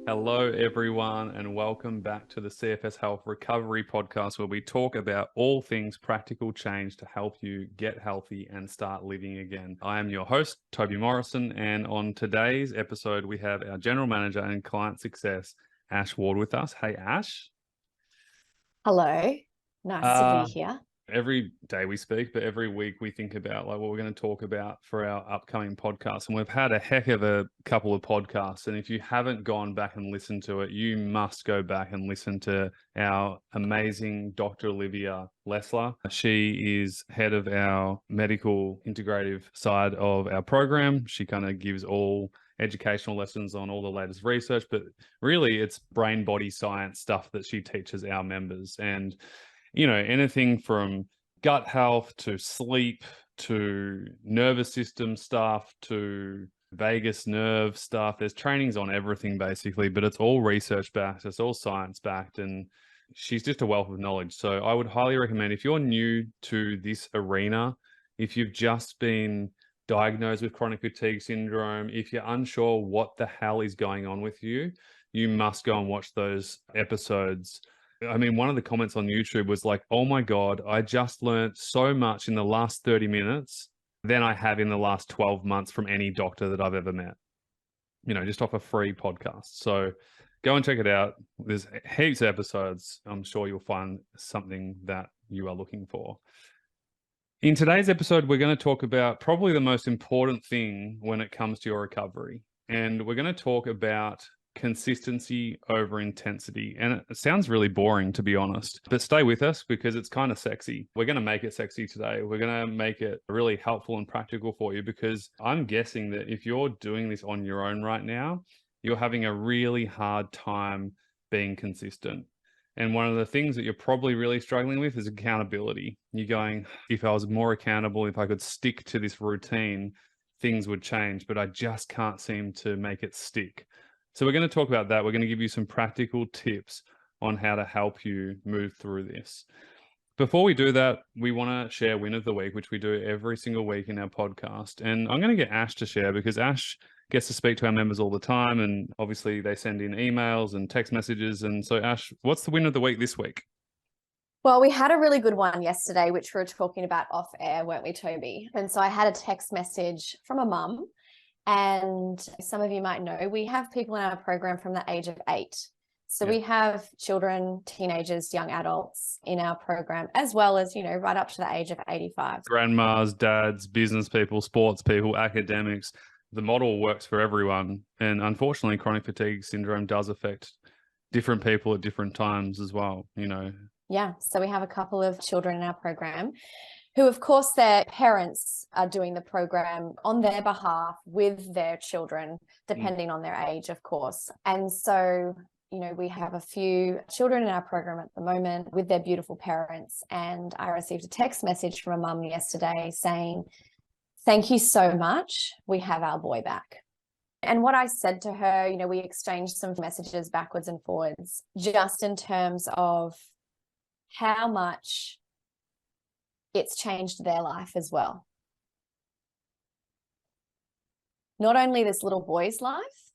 Hello, everyone, and welcome back to the CFS Health Recovery Podcast, where we talk about all things practical change to help you get healthy and start living again. I am your host, Toby Morrison, and on today's episode, we have our General Manager and Client Success, Ash Ward, with us. Hey, Ash. Hello, nice to be here. Every day we speak, but every week we think about what we're going to talk about for our upcoming podcast. And we've had a heck of a couple of podcasts. And if you haven't gone back and listened to it, you must go back and listen to our amazing Dr. Olivia Lessler. She is head of our medical integrative side of our program. She kind of gives all educational lessons on all the latest research, but really it's brain body science stuff that she teaches our members. And anything from gut health to sleep to nervous system stuff to vagus nerve stuff. There's trainings on everything basically, but it's all research backed. It's all science backed, and she's just a wealth of knowledge. So I would highly recommend, if you're new to this arena, if you've just been diagnosed with chronic fatigue syndrome, if you're unsure what the hell is going on with you, you must go and watch those episodes. I mean, one of the comments on YouTube was like, oh my God, I just learned so much in the last 30 minutes than I have in the last 12 months from any doctor that I've ever met, just off a free podcast. So go and check it out. There's heaps of episodes. I'm sure you'll find something that you are looking for. In today's episode, we're going to talk about probably the most important thing when it comes to your recovery. And we're going to talk about consistency over intensity. And it sounds really boring, to be honest, but stay with us because it's kind of sexy. We're going to make it sexy today. We're going to make it really helpful and practical for you, because I'm guessing that if you're doing this on your own right now, you're having a really hard time being consistent. And one of the things that you're probably really struggling with is accountability. You're going, if I was more accountable, if I could stick to this routine, things would change, but I just can't seem to make it stick. So we're going to talk about that. We're going to give you some practical tips on how to help you move through this. Before we do that, we want to share Win of the Week, which we do every single week in our podcast. And I'm going to get Ash to share, because Ash gets to speak to our members all the time. And obviously they send in emails and text messages. And so Ash, what's the Win of the Week this week? Well, we had a really good one yesterday, which we were talking about off air, weren't we, Toby? And so I had a text message from a mum. And some of you might know, we have people in our program from the age of 8. So we have children, teenagers, young adults in our program, as well as, right up to the age of 85. Grandmas, dads, business people, sports people, academics. The model works for everyone. And unfortunately, chronic fatigue syndrome does affect different people at different times as well, Yeah. So we have a couple of children in our program who, of course, their parents are doing the program on their behalf with their children, depending on their age, of course. And so, we have a few children in our program at the moment with their beautiful parents. And I received a text message from a mum yesterday saying, "Thank you so much. We have our boy back." And what I said to her, we exchanged some messages backwards and forwards, just in terms of how much it's changed their life as well. Not only this little boy's life,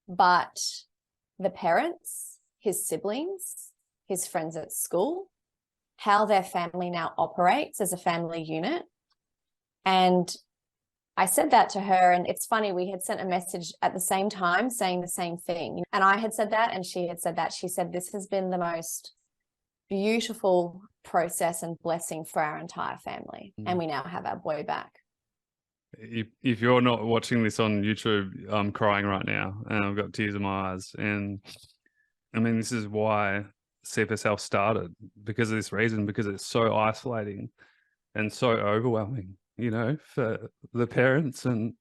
but the parents, his siblings, his friends at school, how their family now operates as a family unit. And I said that to her, and it's funny, we had sent a message at the same time saying the same thing. And I had said that, and she had said that. She said, "This has been the most beautiful process and blessing for our entire family. And we now have our boy back." If you're not watching this on YouTube, I'm crying right now and I've got tears in my eyes. And I mean, this is why CFS Health started, because of this reason, because it's so isolating and so overwhelming, for the parents. And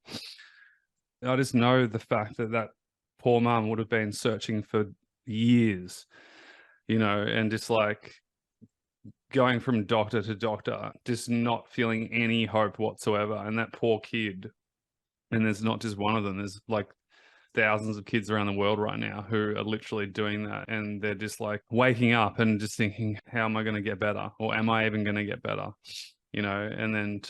I just know the fact that poor mum would have been searching for years, and just like going from doctor to doctor, just not feeling any hope whatsoever. And that poor kid, and there's not just one of them, there's like thousands of kids around the world right now who are literally doing that. And they're just like waking up and just thinking, how am I going to get better? Or am I even going to get better? and then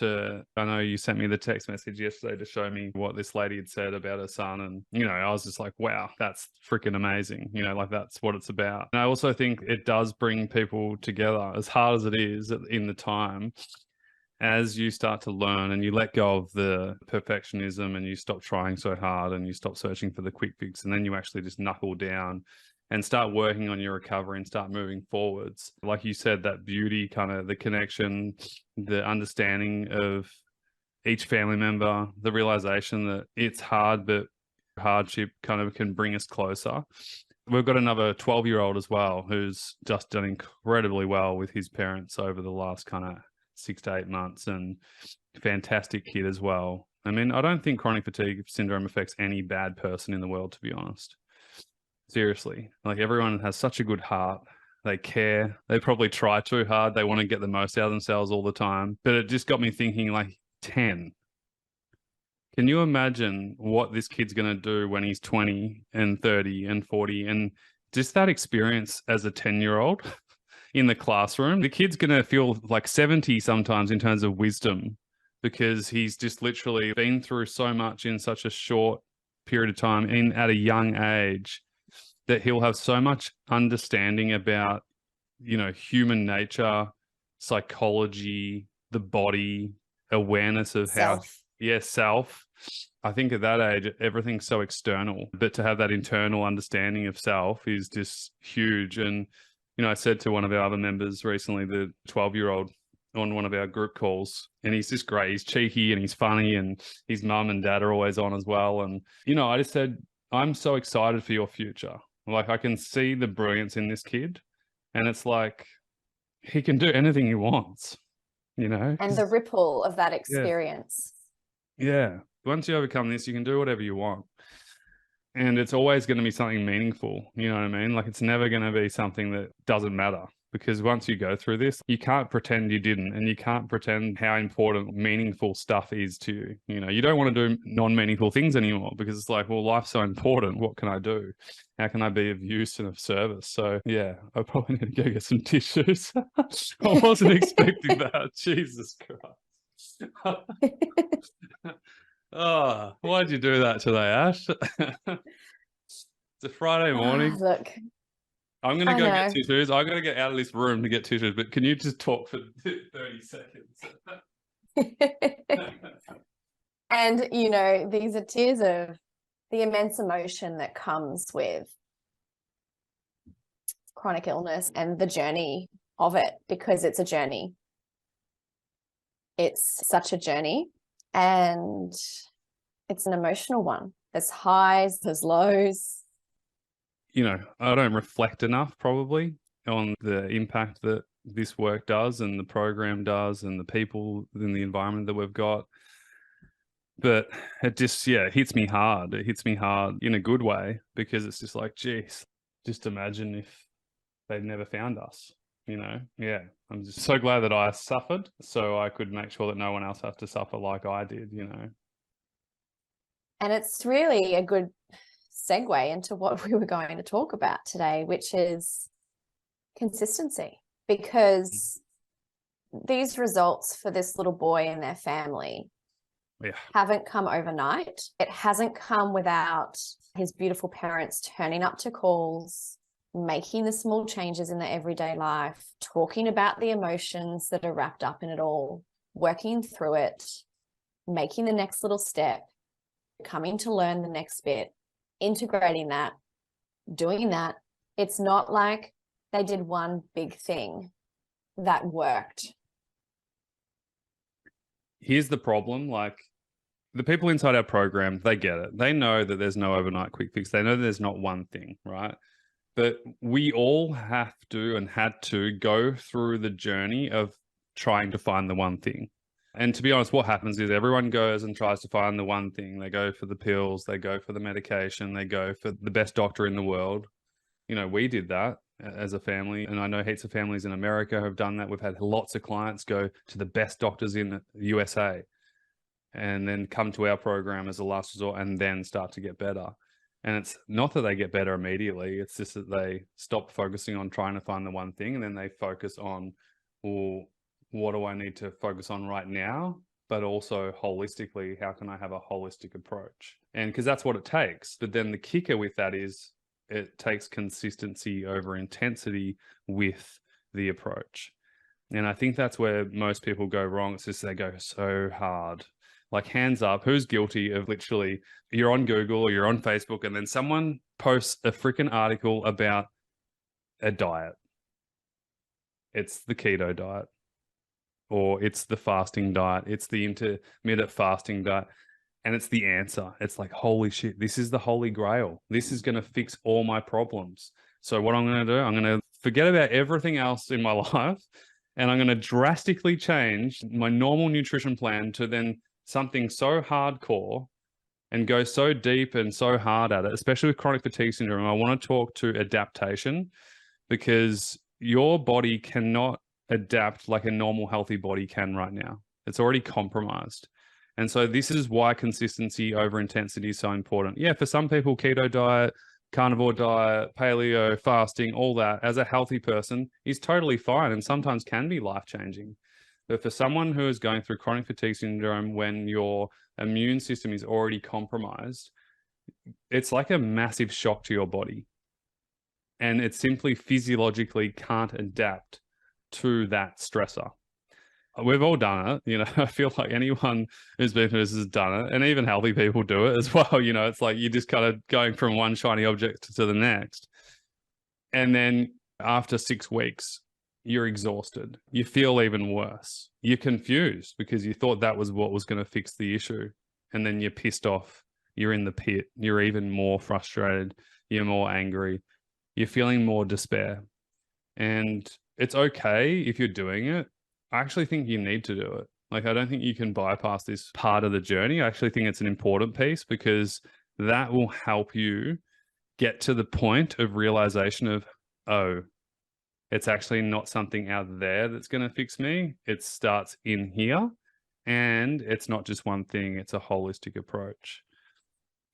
I know you sent me the text message yesterday to show me what this lady had said about her son. And, I was just like, wow, that's freaking amazing. Like that's what it's about. And I also think it does bring people together, as hard as it is in the time. As you start to learn and you let go of the perfectionism and you stop trying so hard and you stop searching for the quick fix, and then you actually just knuckle down and start working on your recovery and start moving forwards. Like you said, that beauty, kind of the connection, the understanding of each family member, the realization that it's hard, but hardship kind of can bring us closer. We've got another 12-year-old as well who's just done incredibly well with his parents over the last kind of 6 to 8 months, and fantastic kid as well. I mean, I don't think chronic fatigue syndrome affects any bad person in the world, to be honest. Seriously, like everyone has such a good heart. They care. They probably try too hard. They want to get the most out of themselves all the time. But it just got me thinking, like 10. Can you imagine what this kid's going to do when he's 20 and 30 and 40? And just that experience as a 10-year-old in the classroom, the kid's going to feel like 70 sometimes in terms of wisdom, because he's just literally been through so much in such a short period of time at a young age, that he'll have so much understanding about, human nature, psychology, the body, awareness of self. I think at that age, everything's so external, but to have that internal understanding of self is just huge. And, I said to one of our other members recently, the 12-year-old on one of our group calls, and he's just great. He's cheeky and he's funny, and his mum and dad are always on as well. And, I just said, I'm so excited for your future. Like, I can see the brilliance in this kid, and it's like he can do anything he wants, And the ripple of that experience. Yeah. Once you overcome this, you can do whatever you want. And it's always going to be something meaningful. You know what I mean? Like, it's never going to be something that doesn't matter, because once you go through this, you can't pretend you didn't, and you can't pretend how important meaningful stuff is to you. You don't want to do non-meaningful things anymore, because it's like, well, life's so important. What can I do? How can I be of use and of service? So yeah, I probably need to go get some tissues. I wasn't expecting that. Jesus Christ. Oh, why'd you do that today, Ash? It's a Friday morning. Look, I'm going to go get tissues. I got to get out of this room to get tissues, but can you just talk for 30 seconds? And, these are tears of the immense emotion that comes with chronic illness and the journey of it, because it's a journey. It's such a journey, and it's an emotional one. There's highs, there's lows. I don't reflect enough probably on the impact that this work does and the program does and the people in the environment that we've got. But it just, it hits me hard. It hits me hard in a good way, because it's just like, geez, just imagine if they'd never found us, Yeah, I'm just so glad that I suffered so I could make sure that no one else has to suffer like I did, And it's really a good segue into what we were going to talk about today, which is consistency, because these results for this little boy and their family haven't come overnight. It hasn't come without his beautiful parents turning up to calls, making the small changes in their everyday life, talking about the emotions that are wrapped up in it all, working through it, making the next little step, coming to learn the next bit, integrating that, doing that. It's not like they did one big thing that worked. Here's the problem. Like, the people inside our program, they get it. They know that there's no overnight quick fix. They know there's not one thing, right? But we all have to and had to go through the journey of trying to find the one thing. And to be honest, what happens is everyone goes and tries to find the one thing. They go for the pills, they go for the medication, they go for the best doctor in the world. We did that as a family, and I know heaps of families in America have done that. We've had lots of clients go to the best doctors in the USA and then come to our program as a last resort and then start to get better. And it's not that they get better immediately. It's just that they stop focusing on trying to find the one thing, and then they focus on, well, what do I need to focus on right now? But also holistically, how can I have a holistic approach? And because that's what it takes. But then the kicker with that is it takes consistency over intensity with the approach. And I think that's where most people go wrong. It's just they go so hard. Like, hands up, who's guilty of literally, you're on Google or you're on Facebook and then someone posts a freaking article about a diet. It's the keto diet, or it's the fasting diet, it's the intermittent fasting diet, and it's the answer. It's like, holy shit, this is the holy grail. This is going to fix all my problems. So what I'm going to do, I'm going to forget about everything else in my life, and I'm going to drastically change my normal nutrition plan to then something so hardcore and go so deep and so hard at it, especially with chronic fatigue syndrome. I want to talk to adaptation, because your body cannot adapt like a normal healthy body can right now. It's already compromised. And so this is why consistency over intensity is so important. Yeah, for some people, keto diet, carnivore diet, paleo, fasting, all that as a healthy person is totally fine and sometimes can be life-changing. But for someone who is going through chronic fatigue syndrome when your immune system is already compromised, it's like a massive shock to your body. And it simply physiologically can't adapt to that stressor. We've all done it. You know, I feel like anyone who's been through this has done it, and even healthy people do it as well. You know, it's like you're just kind of going from one shiny object to the next. And then after 6 weeks, you're exhausted. You feel even worse. You're confused because you thought that was what was going to fix the issue. And then you're pissed off. You're in the pit. You're even more frustrated. You're more angry. You're feeling more despair. And it's okay if you're doing it. I actually think you need to do it. Like, I don't think you can bypass this part of the journey. I actually think it's an important piece because that will help you get to the point of realization of, oh, it's actually not something out there that's going to fix me. It starts in here, and it's not just one thing. It's a holistic approach.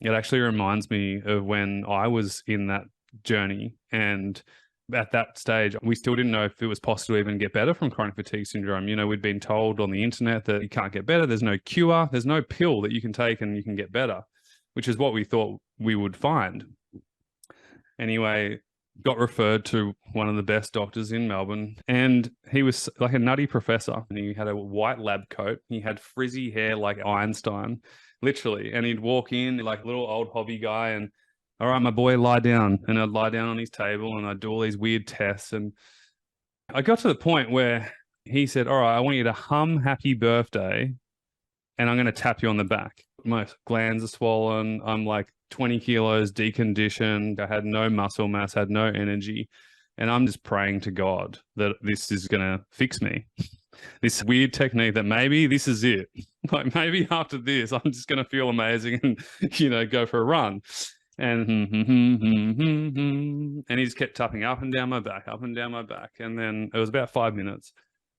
It actually reminds me of when I was in that journey, and at that stage, we still didn't know if it was possible to even get better from chronic fatigue syndrome. You know, we'd been told on the internet that you can't get better. There's no cure. There's no pill that you can take and you can get better, which is what we thought we would find. Anyway, got referred to one of the best doctors in Melbourne, and he was like a nutty professor, and he had a white lab coat. He had frizzy hair like Einstein, literally. And he'd walk in like a little old hobby guy and, all right, my boy, lie down. And I'd lie down on his table and I'd do all these weird tests. And I got to the point where he said, all right, I want you to hum happy birthday and I'm going to tap you on the back. My glands are swollen. I'm like 20 kilos deconditioned. I had no muscle mass, had no energy. And I'm just praying to God that this is going to fix me. This weird technique that maybe this is it. Like, maybe after this, I'm just going to feel amazing and, you know, go for a run. And and he just kept tapping up and down my back, up and down my back. And then it was about 5 minutes.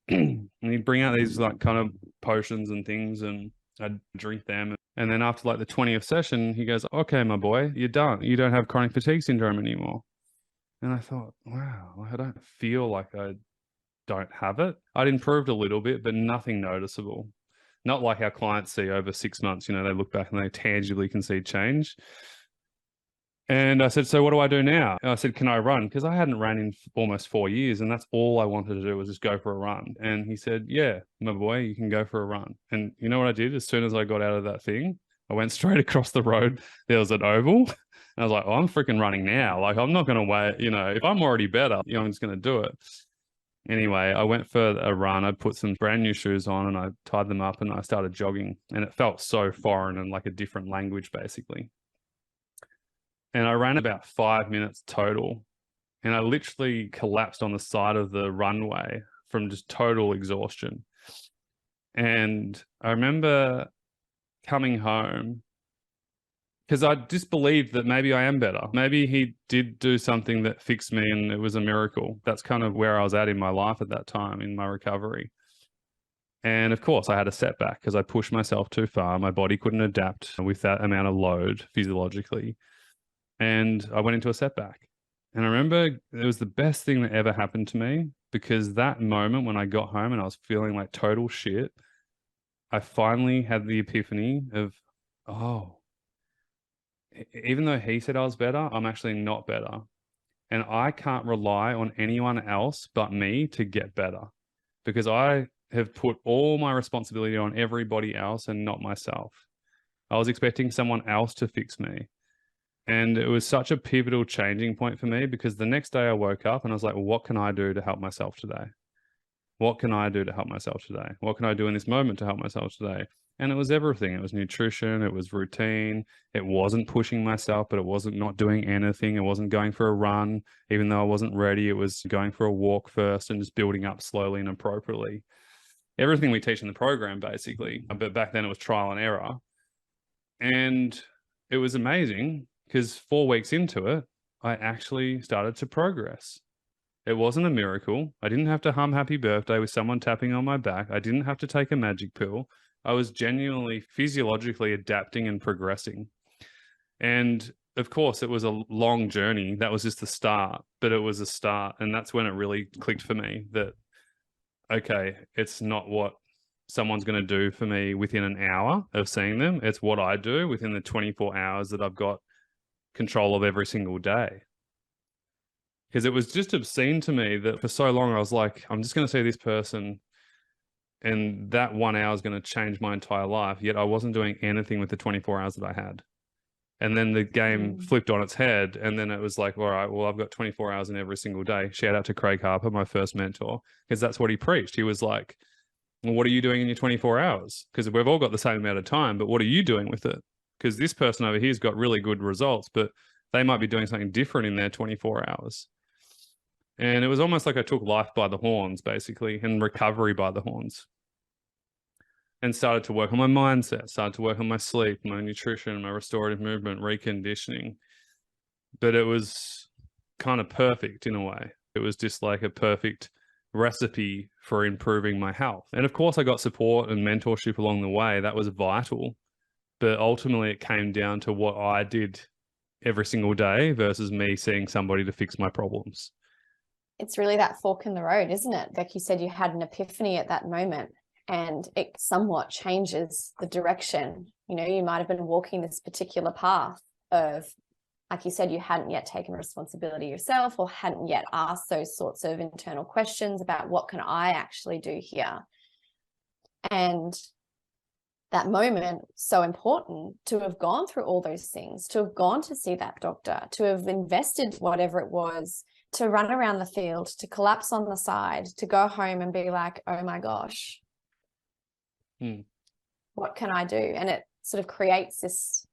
And he'd bring out these like kind of potions and things, and I'd drink them. And then after like the 20th session, he goes, okay, my boy, you're done. You don't have chronic fatigue syndrome anymore. And I thought, wow, I don't feel like I don't have it. I'd improved a little bit, but nothing noticeable. Not like our clients see over 6 months, you know, they look back and they tangibly can see change. And I said, so what do I do now? And I said, can I run? Because I hadn't ran in almost 4 years, and that's all I wanted to do was just go for a run. And he said, yeah, my boy, you can go for a run. And you know what I did? As soon as I got out of that thing, I went straight across the road. There was an oval. And I was like, oh, I'm freaking running now. Like, I'm not going to wait. You know, if I'm already better, you know, I'm just going to do it. Anyway, I went for a run. I put some brand new shoes on and I tied them up and I started jogging. And it felt so foreign and like a different language, basically. And I ran about 5 minutes total. And I literally collapsed on the side of the runway from just total exhaustion. And I remember coming home because I just believed that maybe I am better. Maybe he did do something that fixed me and it was a miracle. That's kind of where I was at in my life at that time in my recovery. And of course, I had a setback because I pushed myself too far. My body couldn't adapt with that amount of load physiologically. And I went into a setback. And I remember it was the best thing that ever happened to me, because that moment when I got home and I was feeling like total shit, I finally had the epiphany of, oh, even though he said I was better, I'm actually not better. And I can't rely on anyone else but me to get better, because I have put all my responsibility on everybody else and not myself. I was expecting someone else to fix me. And it was such a pivotal changing point for me, because the next day I woke up and I was like, well, what can I do to help myself today? What can I do to help myself today? What can I do in this moment to help myself today? And it was everything. It was nutrition. It was routine. It wasn't pushing myself, but it wasn't not doing anything. It wasn't going for a run, even though I wasn't ready. It was going for a walk first and just building up slowly and appropriately. Everything we teach in the program, basically. But back then it was trial and error. And it was amazing, because 4 weeks into it, I actually started to progress. It wasn't a miracle. I didn't have to hum happy birthday with someone tapping on my back. I didn't have to take a magic pill. I was genuinely physiologically adapting and progressing. And of course, it was a long journey. That was just the start, but it was a start. And that's when it really clicked for me that, okay, it's not what someone's going to do for me within an hour of seeing them. It's what I do within the 24 hours that I've got control of every single day. Because it was just obscene to me that for so long I was like, I'm just going to see this person and that 1 hour is going to change my entire life. Yet I wasn't doing anything with the 24 hours that I had. And then the game flipped on its head. And then it was like, all right, well, I've got 24 hours in every single day. Shout out to Craig Harper, my first mentor, because that's what he preached. He was like, well, what are you doing in your 24 hours? Because we've all got the same amount of time, but what are you doing with it? Because this person over here's got really good results, but they might be doing something different in their 24 hours. And it was almost like I took life by the horns, basically, and recovery by the horns. And started to work on my mindset, started to work on my sleep, my nutrition, my restorative movement, reconditioning. But it was kind of perfect in a way. It was just like a perfect recipe for improving my health. And of course, I got support and mentorship along the way. That was vital. But ultimately, it came down to what I did every single day versus me seeing somebody to fix my problems. It's really that fork in the road, isn't it? Like you said, you had an epiphany at that moment and it somewhat changes the direction. You know, you might have been walking this particular path of, like you said, you hadn't yet taken responsibility yourself or hadn't yet asked those sorts of internal questions about what can I actually do here? And that moment, so important to have gone through all those things, to have gone to see that doctor, to have invested whatever it was, to run around the field, to collapse on the side, to go home and be like, oh my gosh, what can I do? And it sort of creates this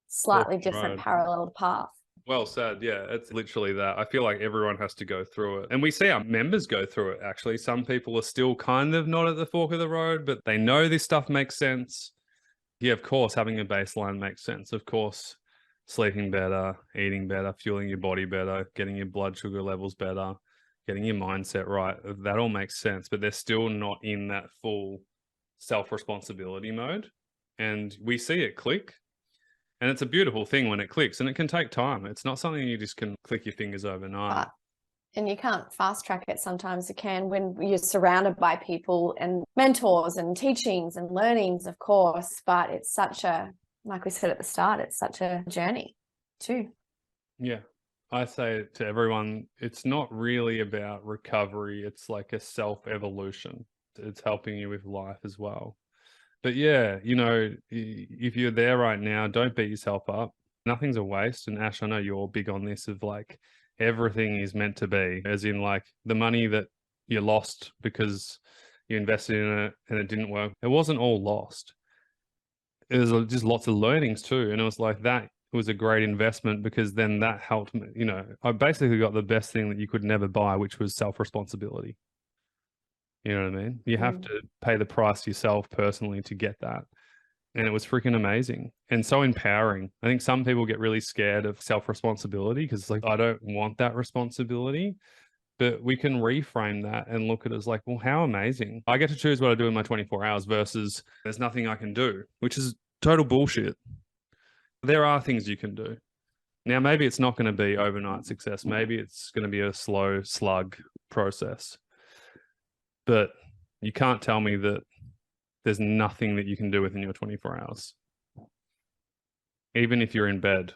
slightly different parallel path. Well said. Yeah, it's literally that. I feel like everyone has to go through it. And we see our members go through it, actually. Some people are still kind of not at the fork of the road, but they know this stuff makes sense. Yeah, of course, having a baseline makes sense. Of course, sleeping better, eating better, fueling your body better, getting your blood sugar levels better, getting your mindset right. That all makes sense, but they're still not in that full self-responsibility mode. And we see it click. And it's a beautiful thing when it clicks, and it can take time. It's not something you just can click your fingers overnight. And you can't fast track it. Sometimes it can when you're surrounded by people and mentors and teachings and learnings, of course, but it's such a, like we said at the start, it's such a journey too. Yeah. I say to everyone, it's not really about recovery. It's like a self-evolution. It's helping you with life as well. But yeah, you know, if you're there right now, don't beat yourself up. Nothing's a waste. And Ash, I know you're big on this of like, everything is meant to be, as in like the money that you lost because you invested in it and it didn't work. It wasn't all lost. It was just lots of learnings too. And it was like, that was a great investment, because then that helped me, you know, I basically got the best thing that you could never buy, which was self-responsibility. You know what I mean? You have to pay the price yourself personally to get that. And it was freaking amazing and so empowering. I think some people get really scared of self-responsibility because it's like, I don't want that responsibility. But we can reframe that and look at it as like, well, how amazing. I get to choose what I do in my 24 hours versus there's nothing I can do, which is total bullshit. There are things you can do. Now, maybe it's not going to be overnight success. Maybe it's going to be a slow slug process. But you can't tell me that there's nothing that you can do within your 24 hours. Even if you're in bed,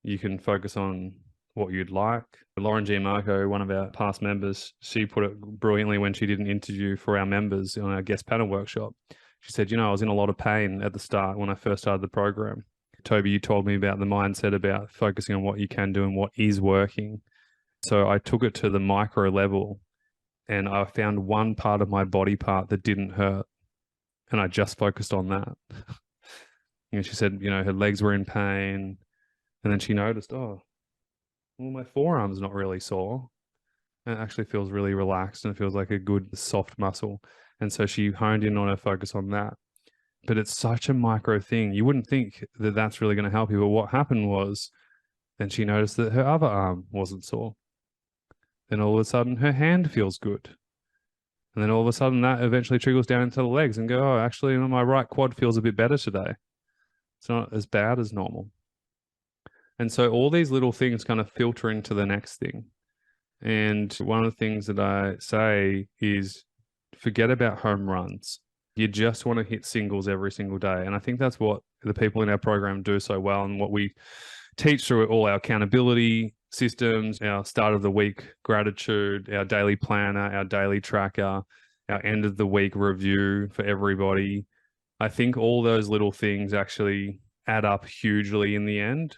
you can focus on what you'd like. Lauren G. Marco, one of our past members, she put it brilliantly when she did an interview for our members on our guest panel workshop. She said, I was in a lot of pain at the start when I first started the program. Toby, you told me about the mindset about focusing on what you can do and what is working. So I took it to the micro level and I found one part of my body part that didn't hurt. And I just focused on that. She said, her legs were in pain. And then she noticed, oh, well, my forearm's not really sore. And it actually feels really relaxed and it feels like a good soft muscle. And so she honed in on her focus on that. But it's such a micro thing. You wouldn't think that that's really going to help you. But what happened was then she noticed that her other arm wasn't sore. Then all of a sudden her hand feels good. And then all of a sudden that eventually trickles down into the legs and go, oh, actually my right quad feels a bit better today. It's not as bad as normal. And so all these little things kind of filter into the next thing. And one of the things that I say is forget about home runs. You just want to hit singles every single day. And I think that's what the people in our program do so well and what we teach through all our accountability systems, our start of the week gratitude, our daily planner, our daily tracker, our end of the week review for everybody. I think all those little things actually add up hugely in the end.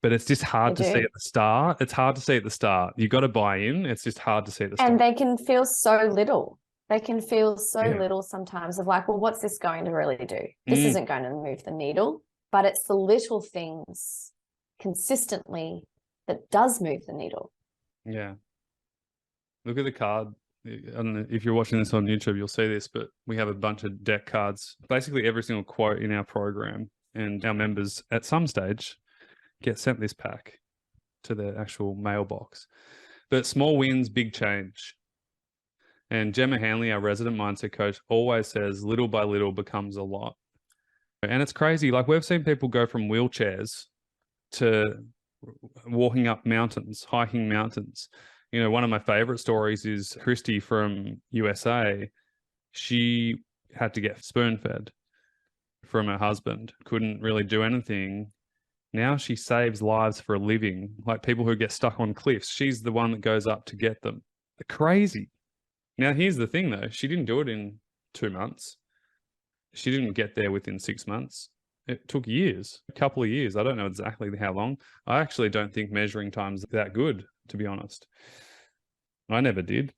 But it's just hard to see at the start. It's hard to see at the start. You got to buy in. It's just hard to see at the start. And they can feel so little. They can feel so little sometimes of like, well, what's this going to really do? This isn't going to move the needle, but it's the little things consistently that does move the needle. Yeah. Look at the card. I don't know if you're watching this on YouTube, you'll see this, but we have a bunch of deck cards, basically every single quote in our program, and our members at some stage get sent this pack to their actual mailbox. But small wins, big change. And Gemma Hanley, our resident mindset coach, always says little by little becomes a lot. And it's crazy. Like we've seen people go from wheelchairs to walking up mountains, hiking mountains. One of my favorite stories is Christy from USA. She had to get spoon fed from her husband, couldn't really do anything. Now she saves lives for a living, like people who get stuck on cliffs. She's the one that goes up to get them. Crazy. Now, here's the thing, though. She didn't do it in 2 months. She didn't get there within 6 months. It took years, a couple of years. I don't know exactly how long. I actually don't think measuring time's that good, to be honest. I never did.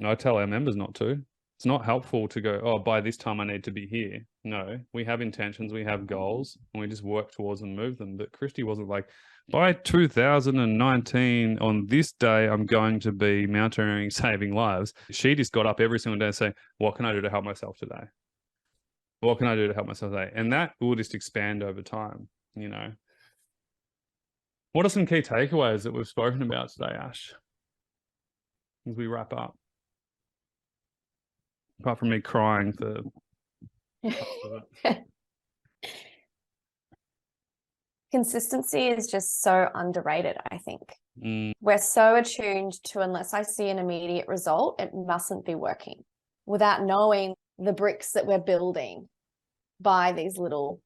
I tell our members not to. It's not helpful to go, oh, by this time I need to be here. No, we have intentions, we have goals, and we just work towards and move them. But Christy wasn't like, by 2019, on this day, I'm going to be mountaineering, saving lives. She just got up every single day and say, what can I do to help myself today? What can I do to help myself today? And that will just expand over time, What are some key takeaways that we've spoken about today, Ash, as we wrap up? Apart from me crying for... Consistency is just so underrated, I think. We're so attuned to, unless I see an immediate result, it mustn't be working, without knowing the bricks that we're building by these little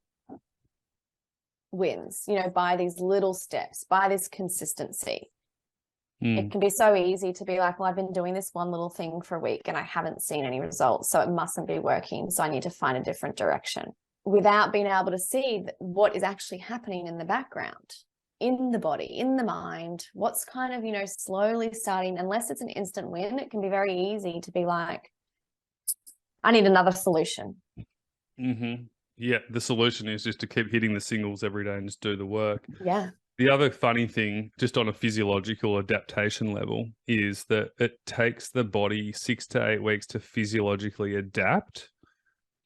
wins, by these little steps, by this consistency. It can be so easy to be like, well, I've been doing this one little thing for a week and I haven't seen any results, so it mustn't be working, so I need to find a different direction, without being able to see what is actually happening in the background, in the body, in the mind, what's kind of, slowly starting. Unless it's an instant win, it can be very easy to be like, I need another solution. Yeah, the solution is just to keep hitting the singles every day and just do the work. Yeah. The other funny thing, just on a physiological adaptation level, is that it takes the body 6 to 8 weeks to physiologically adapt.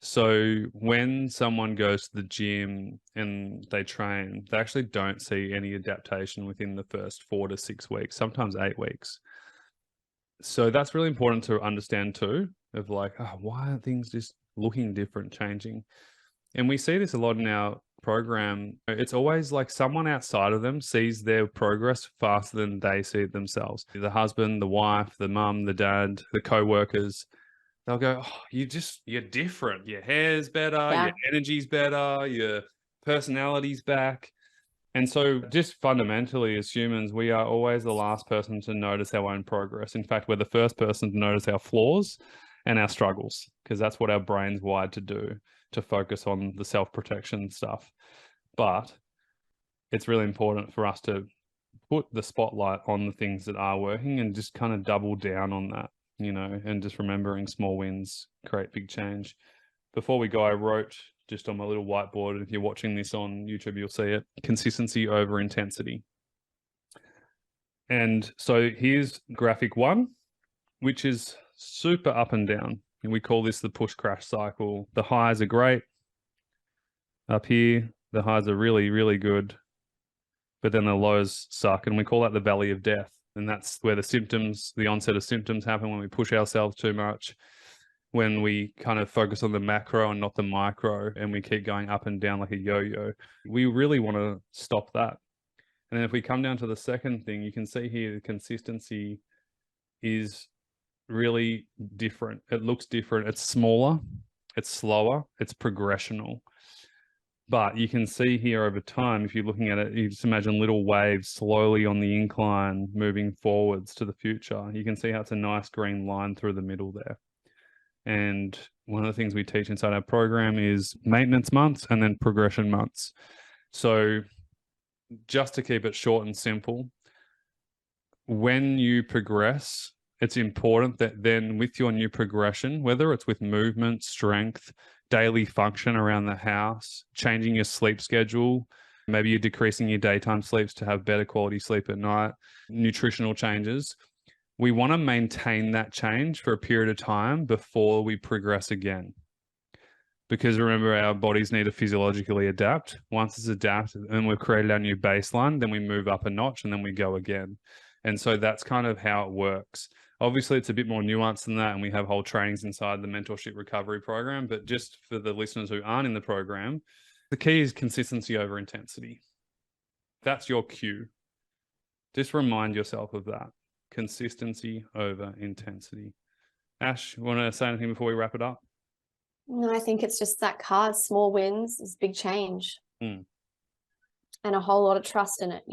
So when someone goes to the gym and they train, they actually don't see any adaptation within the first 4 to 6 weeks, sometimes 8 weeks. So that's really important to understand too, of like, why are things just looking different, changing? And we see this a lot in our program, it's always like someone outside of them sees their progress faster than they see it themselves. The husband, the wife, the mum, the dad, the co-workers, they'll go, oh, you're different. Your hair's better, your energy's better, your personality's back. And so just fundamentally as humans, we are always the last person to notice our own progress. In fact, we're the first person to notice our flaws and our struggles, because that's what our brain's wired to do, to focus on the self-protection stuff. But it's really important for us to put the spotlight on the things that are working and just kind of double down on that, and just remembering small wins create big change. Before we go, I wrote just on my little whiteboard, and if you're watching this on YouTube, you'll see it: consistency over intensity. And so here's graphic 1, which is super up and down. And we call this the push crash cycle. The highs are great. Up here, the highs are really, really good. But then the lows suck. And we call that the valley of death. And that's where the onset of symptoms happen, when we push ourselves too much, when we kind of focus on the macro and not the micro, and we keep going up and down like a yo-yo. We really want to stop that. And then if we come down to the second thing, you can see here the consistency is really different. It looks different. It's smaller, it's slower, it's progressional. But you can see here over time, if you're looking at it, you just imagine little waves slowly on the incline moving forwards to the future. You can see how it's a nice green line through the middle there. And one of the things we teach inside our program is maintenance months and then progression months. So just to keep it short and simple, when you progress, it's important that then with your new progression, whether it's with movement, strength, daily function around the house, changing your sleep schedule, maybe you're decreasing your daytime sleeps to have better quality sleep at night, nutritional changes, we want to maintain that change for a period of time before we progress again. Because remember, our bodies need to physiologically adapt. Once it's adapted and we've created our new baseline, then we move up a notch and then we go again. And so that's kind of how it works. Obviously, it's a bit more nuanced than that, and we have whole trainings inside the mentorship recovery program. But just for the listeners who aren't in the program, the key is consistency over intensity. That's your cue. Just remind yourself of that. Consistency over intensity. Ash, you want to say anything before we wrap it up? No, I think it's just that card. Small wins is big change. And a whole lot of trust in it,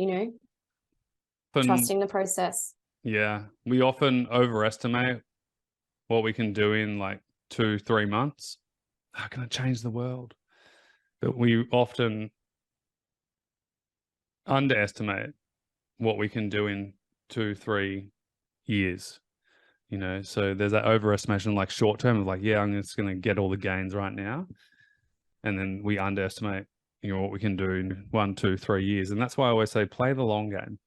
trusting the process. Yeah. We often overestimate what we can do in like 2-3 months. How can I change the world? But we often underestimate what we can do in 2-3 years. So there's that overestimation, like short term, of like, yeah, I'm just going to get all the gains right now. And then we underestimate, what we can do in 1, 2, 3 years. And that's why I always say, play the long game.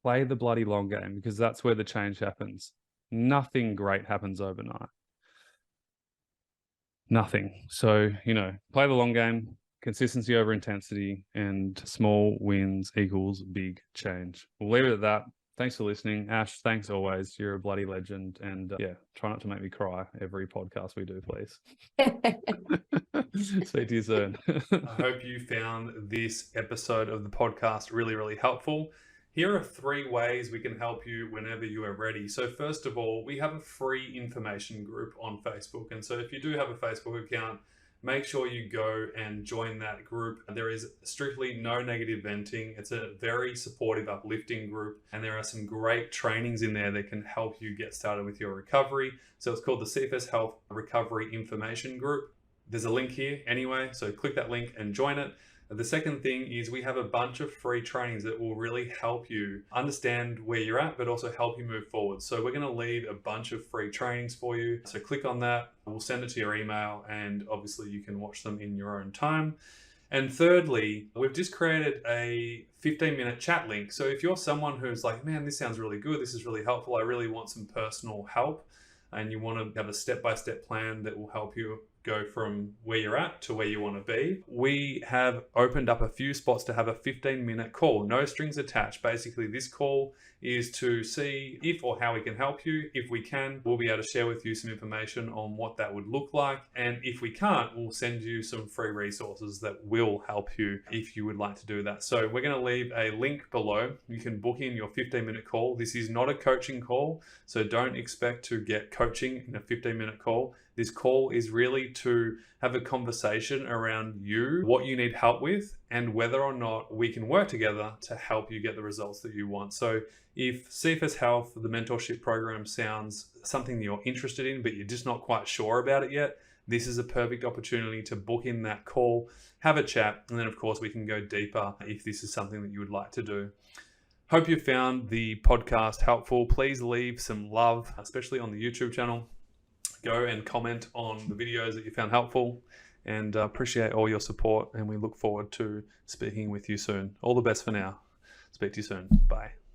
Play the bloody long game, because that's where the change happens. Nothing great happens overnight. Nothing. So, play the long game, consistency over intensity, and small wins equals big change. We'll leave it at that. Thanks for listening. Ash, thanks always. You're a bloody legend. And try not to make me cry every podcast we do, please. Speak to you soon. I hope you found this episode of the podcast really, really helpful. Here are 3 ways we can help you whenever you are ready. So first of all, we have a free information group on Facebook. And so if you do have a Facebook account, make sure you go and join that group. There is strictly no negative venting. It's a very supportive, uplifting group. And there are some great trainings in there that can help you get started with your recovery. So it's called the CFS Health Recovery Information Group. There's a link here anyway, so click that link and join it. The second thing is we have a bunch of free trainings that will really help you understand where you're at, but also help you move forward. So we're going to leave a bunch of free trainings for you. So click on that. We'll send it to your email, and obviously you can watch them in your own time. And thirdly, we've just created a 15-minute chat link. So if you're someone who's like, man, this sounds really good, this is really helpful, I really want some personal help, and you want to have a step-by-step plan that will help you go from where you're at to where you want to be. We have opened up a few spots to have a 15-minute call, no strings attached. Basically, this call is to see if or how we can help you. If we can, we'll be able to share with you some information on what that would look like. And if we can't, we'll send you some free resources that will help you if you would like to do that. So we're going to leave a link below. You can book in your 15-minute call. This is not a coaching call, so don't expect to get coaching in a 15-minute call. This call is really to have a conversation around you, what you need help with, and whether or not we can work together to help you get the results that you want. So if CFS Health, the mentorship program, sounds something that you're interested in, but you're just not quite sure about it yet, this is a perfect opportunity to book in that call, have a chat, and then of course we can go deeper if this is something that you would like to do. Hope you found the podcast helpful. Please leave some love, especially on the YouTube channel. Go and comment on the videos that you found helpful, and appreciate all your support, and we look forward to speaking with you soon. All the best for now. Speak to you soon. Bye.